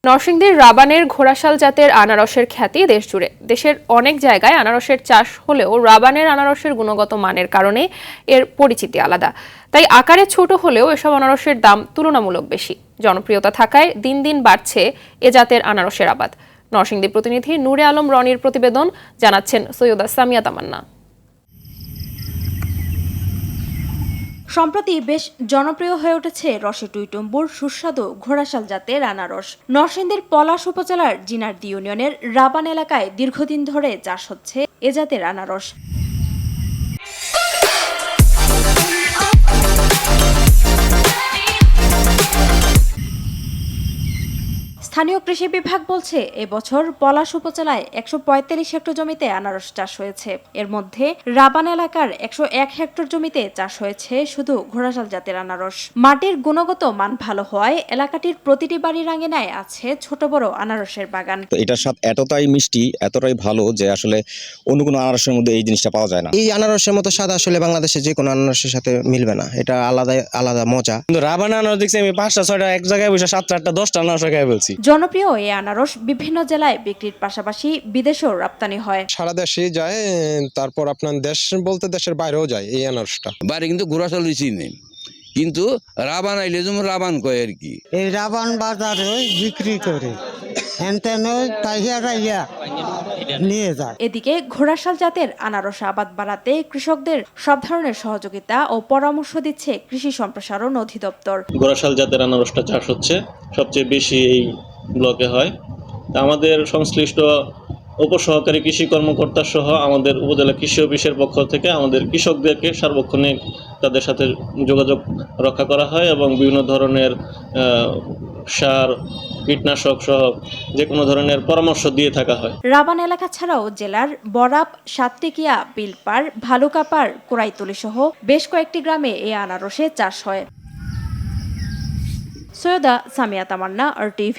নরসিংদীর রাবানের ঘোড়াশাল জাতের আনারসের খ্যাতি দেশজুড়ে। দেশের অনেক জায়গায় আনারসের চাষ হলেও রাবানের আনারসের গুণগত মানের কারণে এর পরিচিতি আলাদা। তাই আকারে ছোট হলেও এসব আনারসের দাম তুলনামূলক বেশি। জনপ্রিয়তা থাকায় দিন দিন বাড়ছে এ জাতের আনারসের আবাদ। নরসিংদী প্রতিনিধি নূরে আলম রনির প্রতিবেদন, জানাচ্ছেন সৈয়দা সামিয়া তামান্না। সম্প্রতি বেশ জনপ্রিয় হয়ে উঠেছে রসে টুইটুম্বুর সুস্বাদু ঘোড়াশাল জাতের আনারস। নরসিংদীর পলাশ উপজেলার জিনারদি ইউনিয়নের রাবান এলাকায় দীর্ঘদিন ধরে চাষ হচ্ছে এ জাতের আনারস। স্থানীয় কৃষি বিভাগ বলছে, এবছর পলাশ উপজেলায় 145 হেক্টর জমিতে আনারস চাষ হয়েছে। এর মধ্যে রাবান এলাকার 101 হেক্টর জমিতে চাষ হয়েছে শুধু ঘোড়াশাল জাতের আনারস। মাটির গুণগত মান ভালো হওয়ায় এলাকাটির প্রতিটি বাড়ির আঙিনায় আছে ছোট বড় আনারসের বাগান। এটার স্বাদ এতটাই মিষ্টি, এতটাই ভালো যে আসলে অন্য কোনো আনারসের মধ্যে এই জিনিসটা পাওয়া যায় না। এই আনারসের মতো স্বাদ আসলে বাংলাদেশে যে কোনো আনারসের সাথে মিলবে না। এটা আলাদা আলাদা মজা। কিন্তু রাবান আনারস দেখছি আমি 5টা 6টা এক জায়গায় বসে 7টা 8টা 10টা আনারস খাই বলছি। জনপ্রিয় এই আনারস বিভিন্ন জেলায় বিক্রির পাশাপাশি বিদেশেও রপ্তানি হয়। সারা দেশে যায়, তারপর আপনার দেশ বলতে দেশের বাইরেও যায় এই আনারসটা। বাইরে কিন্তু ঘোড়াশাল রুচি নেই, কিন্তু রাবান আইলে যেমন রাবান কয় আর কি। এই রাবান বাজারে বিক্রি করে নিয়ে যায়। এদিকে ঘোড়াশাল জাতের আনারস আবাদ বাড়াতে কৃষকদের সব ধরনের সহযোগিতা ও পরামর্শ দিচ্ছে কৃষি সম্প্রসারণ অধিদপ্তর। ঘোড়াশাল জাতের আনারসটা চাষ হচ্ছে, সবচেয়ে বেশি এই ব্লকে হয়। আমাদের সংশ্লিষ্ট উপসহকারী কৃষি কর্মকর্তা সহ আমাদের উপজেলা কৃষি অফিসের পক্ষ থেকে আমাদের কৃষকদেরকে সার্বক্ষণিক তাদের সাথে যোগাযোগ রক্ষা করা হয় এবং বিভিন্ন ধরনের সার, কীটনাশক সহ যে কোনো ধরনের পরামর্শ দিয়ে থাকা হয়। রাবান এলাকা ছাড়াও জেলার বরাব, সাতটিকিয়া, বিলপাড়, ভালুকাপাড়, কোরাইতলি সহ বেশ কয়েকটি গ্রামে এই আনারসের চাষ হয়। সৈয়দা সামিয়া তামান্না, RTV।